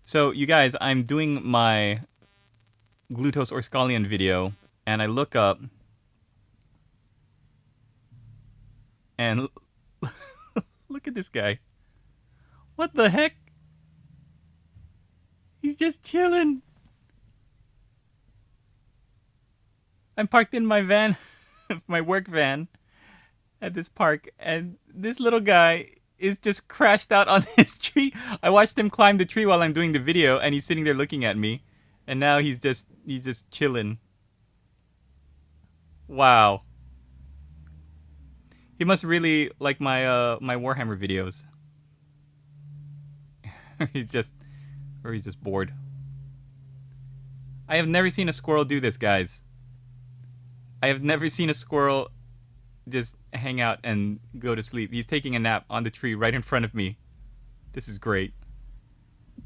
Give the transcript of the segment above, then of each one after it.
So, you guys, I'm doing my Glutos Orscollion video, and I look up, and look at this guy. What the heck? He's just chilling. I'm parked in my van, my work van, at this park, and this little guy is just crashed out on this tree. I watched him climb the tree while I'm doing the video, and he's sitting there looking at me, and now he's just chilling. Wow. He must really like my Warhammer videos. he's just or he's just bored. I have never seen a squirrel do this, guys. I have never seen a squirrel just hang out and go to sleep. He's taking a nap on the tree right in front of me. This is great.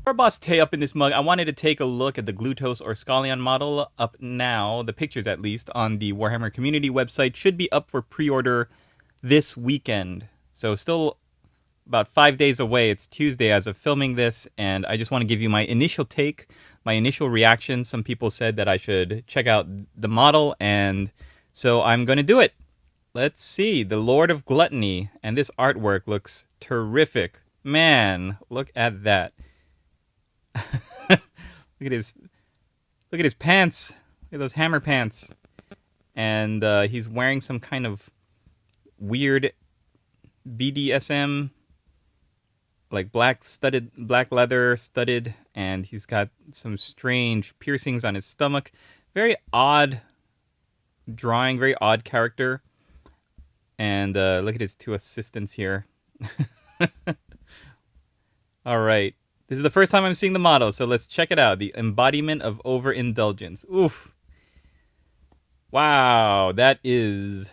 Our boss Tay up in this mug. I wanted to take a look at the Glutos Orscollion model up now, the pictures at least, on the Warhammer community website. Should be up for pre-order this weekend. So still about 5 days away. It's Tuesday as of filming this, and I just want to give you my initial take, my initial reaction. Some people said that I should check out the model, and so I'm going to do it. Let's see. The Lord of Gluttony, and this artwork looks terrific. Man, look at that. Look at his pants. Look at those hammer pants. And he's wearing some kind of weird BDSM, like black leather studded, and he's got some strange piercings on his stomach. Very odd drawing, very odd character. And look at his two assistants here. All right. This is the first time I'm seeing the model, so let's check it out. The embodiment of overindulgence. Oof. Wow, that is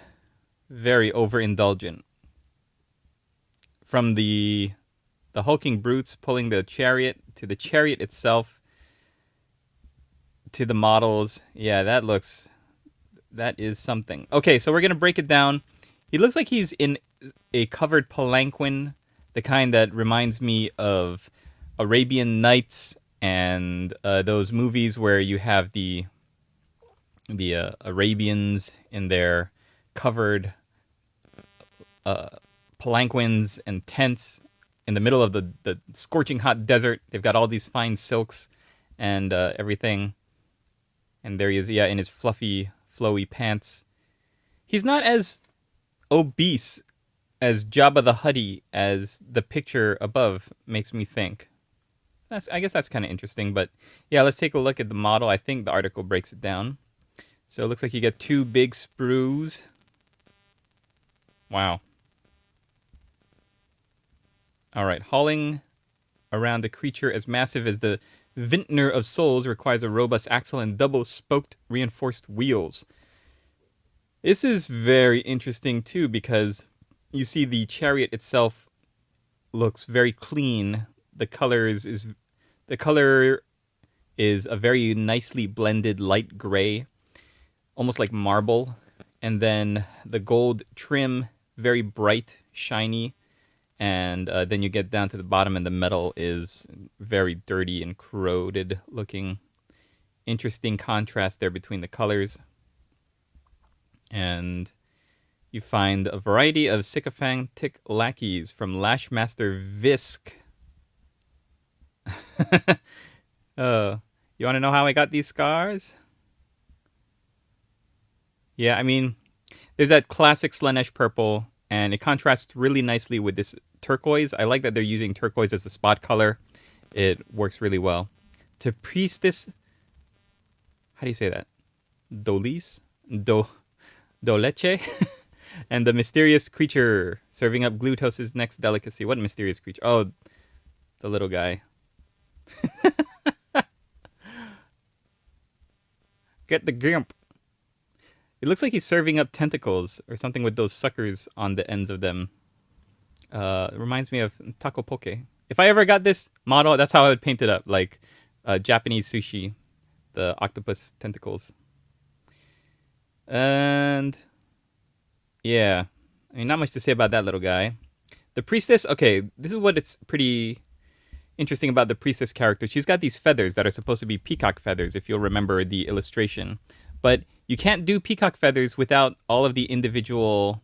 very overindulgent. From the hulking brutes pulling the chariot, to the chariot itself, to the models. Yeah, that is something. Okay, so we're going to break it down. He looks like he's in a covered palanquin, the kind that reminds me of Arabian Nights and those movies where you have the Arabians in their covered palanquins and tents in the middle of the scorching hot desert. They've got all these fine silks and everything. And there he is, yeah, in his fluffy, flowy pants. He's not as obese as Jabba the Hutt as the picture above makes me think. I guess that's kind of interesting, but yeah, let's take a look at the model. I think the article breaks it down. So it looks like you get two big sprues. Wow. All right, hauling around the creature as massive as the Vintner of Souls requires a robust axle and double-spoked reinforced wheels. This is very interesting too, because you see the chariot itself looks very clean. The color is a very nicely blended light gray, almost like marble, and then the gold trim, very bright, shiny, and then you get down to the bottom, and the metal is very dirty and corroded looking. Interesting contrast there between the colors. And you find a variety of sycophantic lackeys from Lashmaster Visk. You want to know how I got these scars? Yeah, I mean, there's that classic Slaanesh purple, and it contrasts really nicely with this turquoise. I like that they're using turquoise as the spot color. It works really well. To Priestess, how do you say that? Dolis? Doleche? And the mysterious creature serving up Glutos' next delicacy. What mysterious creature? Oh, the little guy. Get the gimp. It looks like he's serving up tentacles or something with those suckers on the ends of them. It reminds me of taco poke. If I ever got this model, that's how I would paint it up, like Japanese sushi, the octopus tentacles. And yeah, I mean, not much to say about that little guy. The priestess, okay, this is what it's pretty interesting about the priestess character. She's got these feathers that are supposed to be peacock feathers, if you'll remember the illustration. But you can't do peacock feathers without all of the individual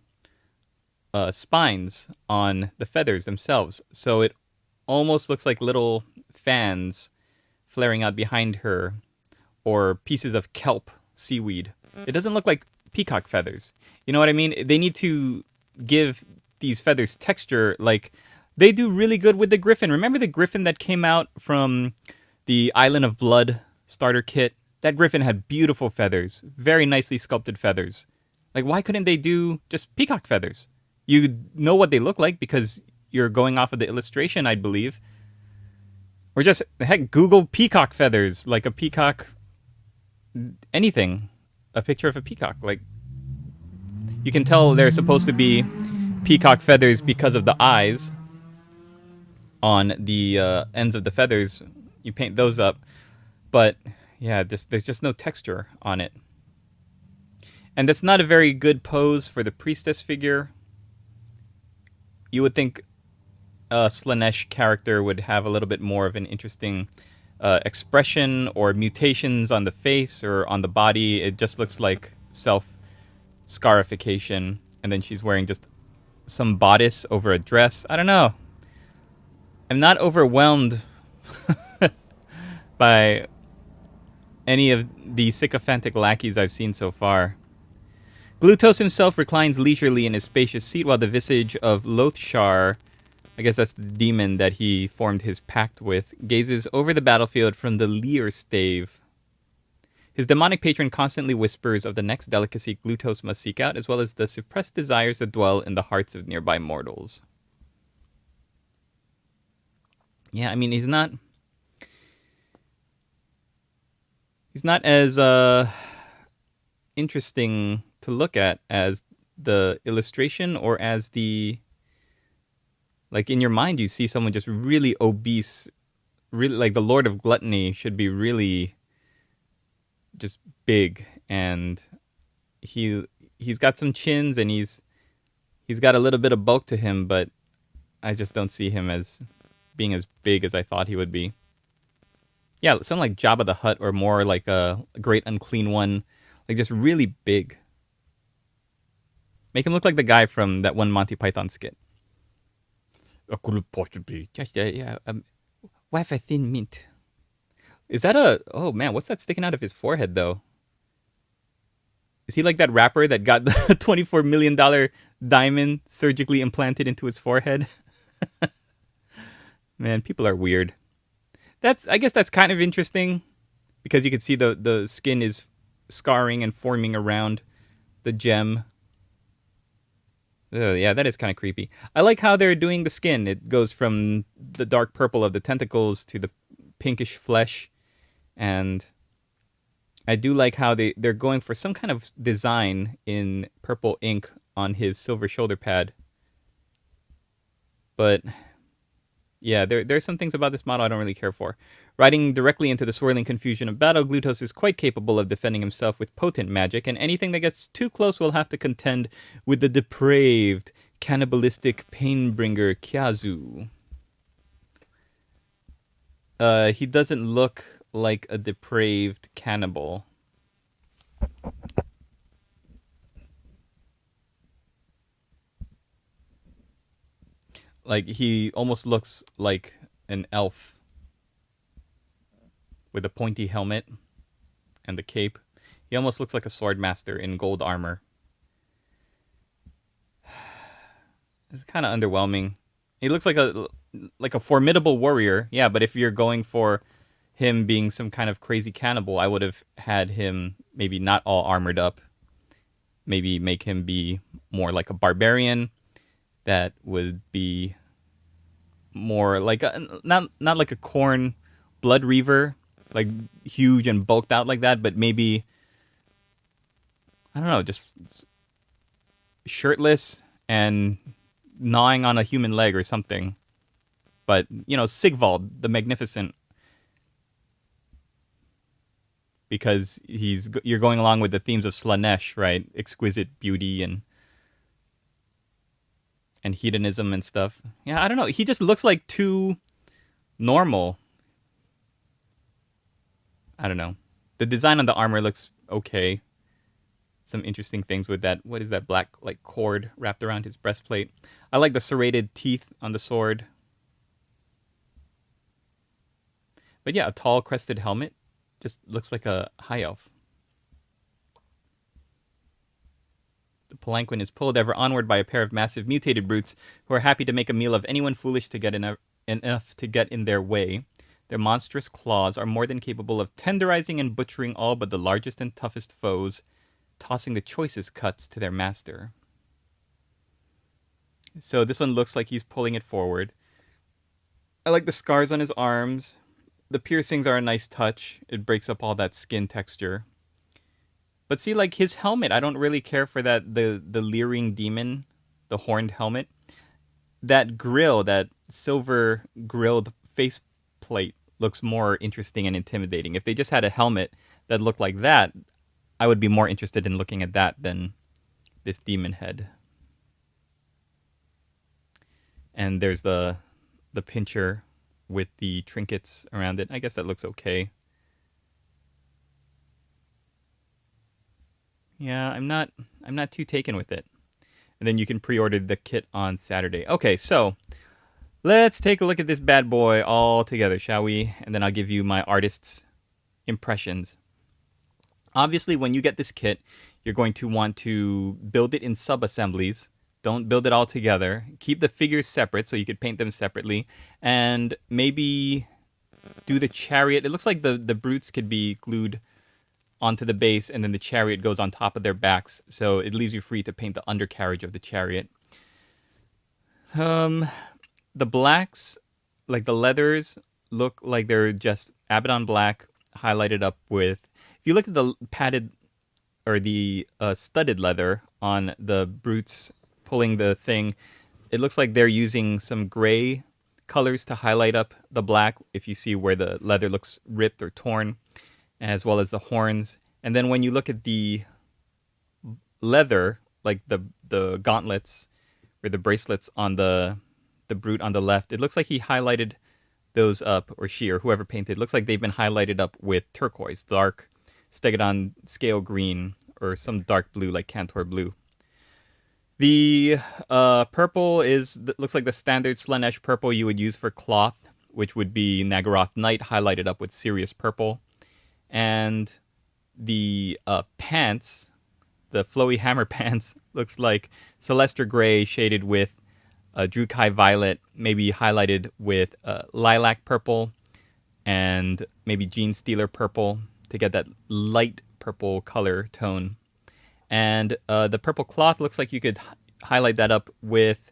spines on the feathers themselves. So it almost looks like little fans flaring out behind her, or pieces of kelp seaweed. It doesn't look like peacock feathers. You know what I mean? They need to give these feathers texture like they do really good with the griffin. Remember the griffin that came out from the Island of Blood starter kit? That griffin had beautiful feathers, very nicely sculpted feathers. Like, why couldn't they do just peacock feathers? You know what they look like because you're going off of the illustration, I believe. Or just, heck, Google peacock feathers, like a peacock, anything. A picture of a peacock. Like, you can tell they're supposed to be peacock feathers because of the eyes on the ends of the feathers. You paint those up. But, yeah, there's just no texture on it. And that's not a very good pose for the priestess figure. You would think a Slaanesh character would have a little bit more of an interesting expression or mutations on the face or on the body. It just looks like self-scarification. And then she's wearing just some bodice over a dress. I don't know. I'm not overwhelmed by any of the sycophantic lackeys I've seen so far. Glutos himself reclines leisurely in his spacious seat while the visage of Lothshar, I guess that's the demon that he formed his pact with, gazes over the battlefield from the Lear stave. His demonic patron constantly whispers of the next delicacy Glutos must seek out, as well as the suppressed desires that dwell in the hearts of nearby mortals. Yeah, I mean, he's not as interesting to look at as the illustration, or as the, like, in your mind you see someone just really obese, really like the Lord of Gluttony should be really just big, and he's got some chins and he's got a little bit of bulk to him, but I just don't see him as being as big as I thought he would be. Yeah, something like Jabba the Hutt, or more like a Great Unclean One, like just really big. Make him look like the guy from that one Monty Python skit. Could possibly just wafer thin mint. Is that a? Oh man, what's that sticking out of his forehead though? Is he like that rapper that got the $24 million diamond surgically implanted into his forehead? Man, people are weird. I guess that's kind of interesting, because you can see the skin is scarring and forming around the gem. Yeah, that is kind of creepy. I like how they're doing the skin. It goes from the dark purple of the tentacles to the pinkish flesh. And I do like how they're going for some kind of design in purple ink on his silver shoulder pad. But yeah, there's some things about this model I don't really care for. Riding directly into the swirling confusion of battle, Glutos is quite capable of defending himself with potent magic, and anything that gets too close will have to contend with the depraved, cannibalistic painbringer Kyazu. He doesn't look like a depraved cannibal. Like, he almost looks like an elf with a pointy helmet and the cape. He almost looks like a sword master in gold armor. It's kind of underwhelming. He looks like a formidable warrior. Yeah, but if you're going for him being some kind of crazy cannibal, I would have had him maybe not all armored up. Maybe make him be more like a barbarian that would be more like not like a Khorne blood reaver, like huge and bulked out like that, but maybe, I don't know, just shirtless and gnawing on a human leg or something. But, you know, Sigvald the Magnificent, because you're going along with the themes of Slaanesh, right? Exquisite beauty and hedonism and stuff. Yeah, I don't know. He just looks like too Normal. I don't know. The design on the armor looks okay. Some interesting things with that. What is that black like cord wrapped around his breastplate? I like the serrated teeth on the sword. But yeah, a tall crested helmet. Just looks like a high elf. The palanquin is pulled ever onward by a pair of massive mutated brutes who are happy to make a meal of anyone foolish to get enough to get in their way. Their monstrous claws are more than capable of tenderizing and butchering all but the largest and toughest foes, tossing the choicest cuts to their master. So this one looks like he's pulling it forward. I like the scars on his arms. The piercings are a nice touch. It breaks up all that skin texture. But see, like his helmet, I don't really care for that, the leering demon, the horned helmet. That grill, that silver grilled faceplate looks more interesting and intimidating. If they just had a helmet that looked like that, I would be more interested in looking at that than this demon head. And there's the pincher with the trinkets around it. I guess that looks okay. Yeah, I'm not too taken with it. And then you can pre-order the kit on Saturday. Okay, so let's take a look at this bad boy all together, shall we? And then I'll give you my artist's impressions. Obviously, when you get this kit, you're going to want to build it in sub-assemblies. Don't build it all together. Keep the figures separate so you could paint them separately. And maybe do the chariot. It looks like the brutes could be glued onto the base, and then the chariot goes on top of their backs, so it leaves you free to paint the undercarriage of the chariot. The blacks, like the leathers, look like they're just Abaddon black highlighted up with... If you look at the padded or the studded leather on the brutes pulling the thing, it looks like they're using some gray colors to highlight up the black, if you see where the leather looks ripped or torn, as well as the horns. And then when you look at the leather, like the gauntlets or the bracelets on the brute on the left, it looks like he highlighted those up, or she, or whoever painted. It looks like they've been highlighted up with turquoise, dark Stegodon scale green, or some dark blue like Cantor blue. The purple looks like the standard Slaanesh purple you would use for cloth, which would be Nagaroth Knight highlighted up with Sirius purple. And the pants, the flowy hammer pants, looks like Celestra Gray shaded with Drukai Violet, maybe highlighted with Lilac Purple, and maybe Gene Stealer Purple to get that light purple color tone. And the purple cloth looks like you could highlight that up with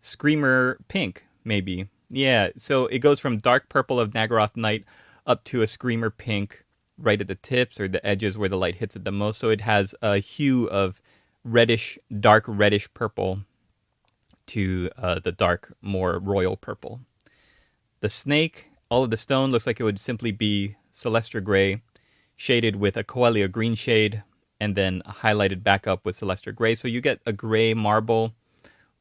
Screamer Pink, maybe. Yeah, so it goes from dark purple of Nagaroth Knight up to a Screamer Pink right at the tips or the edges where the light hits it the most. So it has a hue of reddish, dark reddish purple to the dark, more royal purple. The snake, all of the stone, looks like it would simply be Celestra Gray shaded with a Coelia green shade and then highlighted back up with Celestra Gray. So you get a gray marble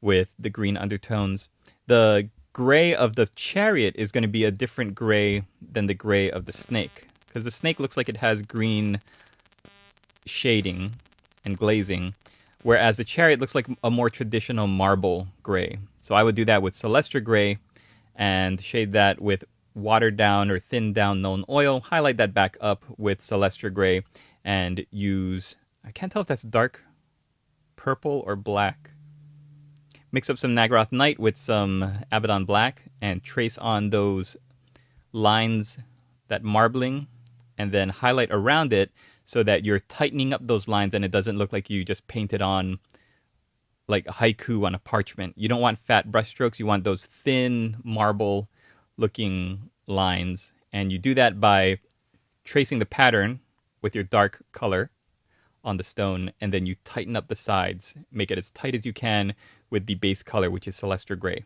with the green undertones. The gray of the chariot is going to be a different gray than the gray of the snake, because the snake looks like it has green shading and glazing, whereas the chariot looks like a more traditional marble gray. So I would do that with Celestra Gray and shade that with watered down or thinned down known oil, highlight that back up with Celestra Gray, and use, I can't tell if that's dark purple or black. Mix up some Nagaroth Knight with some Abaddon Black and trace on those lines, that marbling, and then highlight around it so that you're tightening up those lines and it doesn't look like you just painted on like a haiku on a parchment. You don't want fat brush strokes. You want those thin marble looking lines. And you do that by tracing the pattern with your dark color on the stone, and then you tighten up the sides, make it as tight as you can with the base color, which is Celestra Gray.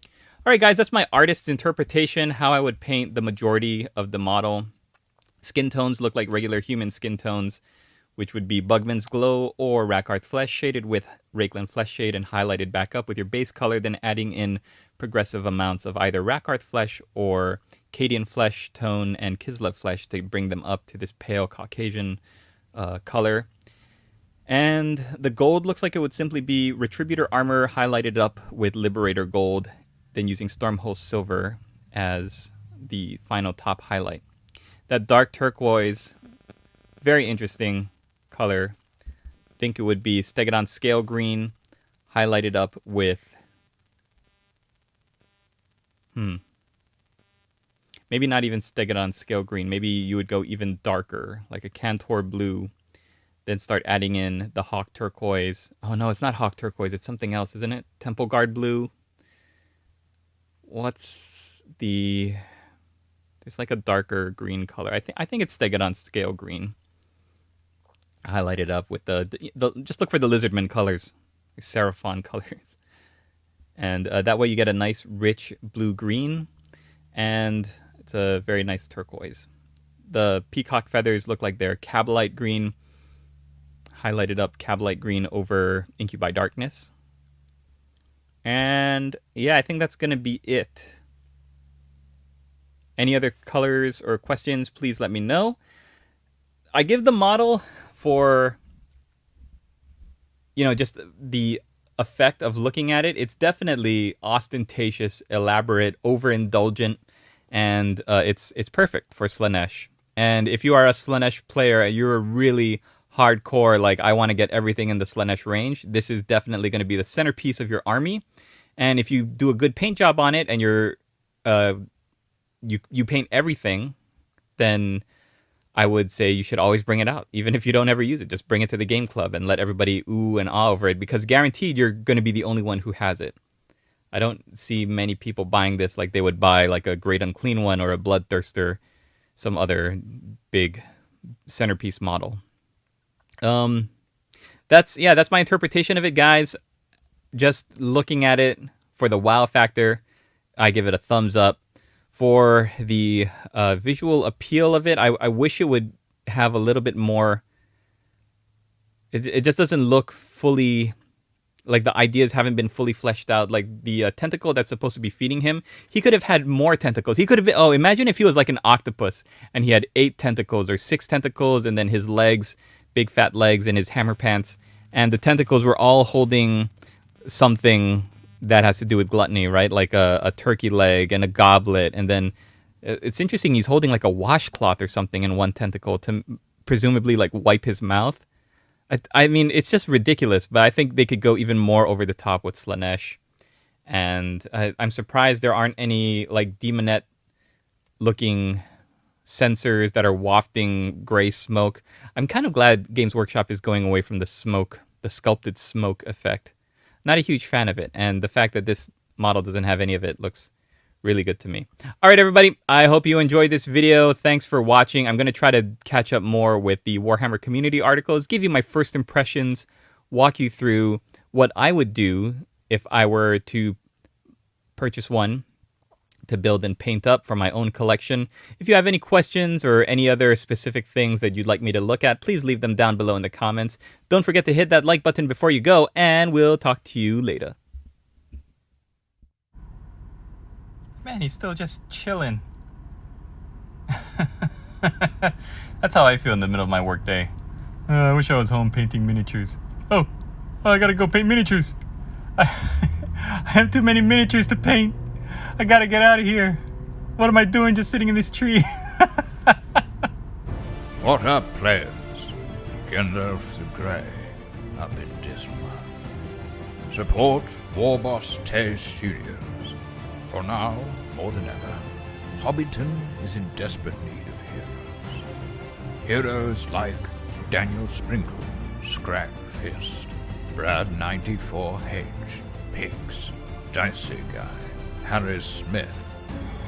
All right, guys, that's my artist's interpretation, how I would paint the majority of the model. Skin tones look like regular human skin tones, which would be Bugman's Glow or Rakarth Flesh, shaded with Rakeland Flesh Shade and highlighted back up with your base color, then adding in progressive amounts of either Rakarth flesh or Cadian flesh tone and Kislev flesh to bring them up to this pale Caucasian color. And the gold looks like it would simply be Retributor armor highlighted up with Liberator gold, then using Stormhole silver as the final top highlight. That dark turquoise, very interesting color. I think it would be Stegodon scale green highlighted up with maybe not even Stegodon scale green. Maybe you would go even darker, like a Cantor blue. Then start adding in the Hawk turquoise. Oh no, it's not Hawk turquoise. It's something else, isn't it? Temple Guard blue. What's the... There's like a darker green color. I think it's Stegodon scale green. Highlight it up with the just look for the Lizardman colors, Seraphon colors, and that way you get a nice rich blue green, and it's a very nice turquoise. The peacock feathers look like they're Cabalite green, highlighted up Cabalite green over Incubi Darkness. And yeah, I think that's gonna be it. Any other colors or questions, please let me know. I give the model for, you know, just the effect of looking at it. It's definitely ostentatious, elaborate, overindulgent, and it's perfect for Slaanesh. And if you are a Slaanesh player and you're really hardcore, like I want to get everything in the Slaanesh range, this is definitely going to be the centerpiece of your army. And if you do a good paint job on it and you're you paint everything, then I would say you should always bring it out. Even if you don't ever use it, just bring it to the game club and let everybody ooh and ah over it, because guaranteed you're going to be the only one who has it. I don't see many people buying this like they would buy like a Great Unclean One or a Bloodthirster, some other big centerpiece model. That's my interpretation of it, guys. Just looking at it for the wow factor, I give it a thumbs up. For the visual appeal of it, I wish it would have a little bit more. It just doesn't look fully, like the ideas haven't been fully fleshed out. Like the tentacle that's supposed to be feeding him, he could have had more tentacles. He could have been, oh, imagine if he was like an octopus and he had 8 tentacles or 6 tentacles, and then his legs, big fat legs, and his hammer pants, and the tentacles were all holding something that has to do with gluttony, right? Like a turkey leg and a goblet. And then it's interesting, he's holding like a washcloth or something in one tentacle to presumably like wipe his mouth. I mean, it's just ridiculous, but I think they could go even more over the top with Slaanesh. And I'm surprised there aren't any like demonette looking sensors that are wafting gray smoke. I'm kind of glad Games Workshop is going away from the smoke, the sculpted smoke effect. Not a huge fan of it, and the fact that this model doesn't have any of it looks really good to me. All right, everybody, I hope you enjoyed this video. Thanks for watching. I'm going to try to catch up more with the Warhammer community articles, give you my first impressions, walk you through what I would do if I were to purchase one to build and paint up for my own collection. If you have any questions or any other specific things that you'd like me to look at, please leave them down below in the comments. Don't forget to hit that like button before you go, and we'll talk to you later. Man, he's still just chilling. That's how I feel in the middle of my workday. I wish I was home painting miniatures. Oh, I gotta go paint miniatures. I have too many miniatures to paint. I gotta get out of here. What am I doing just sitting in this tree? What up, players? Gandalf the Grey, up in Dismal. Support Warboss Tay Studios. For now, more than ever, Hobbiton is in desperate need of heroes. Heroes like Daniel Sprinkle, Scrag Fist, Brad 94H, Pigs, Dicey Guy, Harry Smith,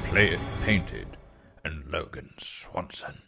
Play It Painted, and Logan Swanson.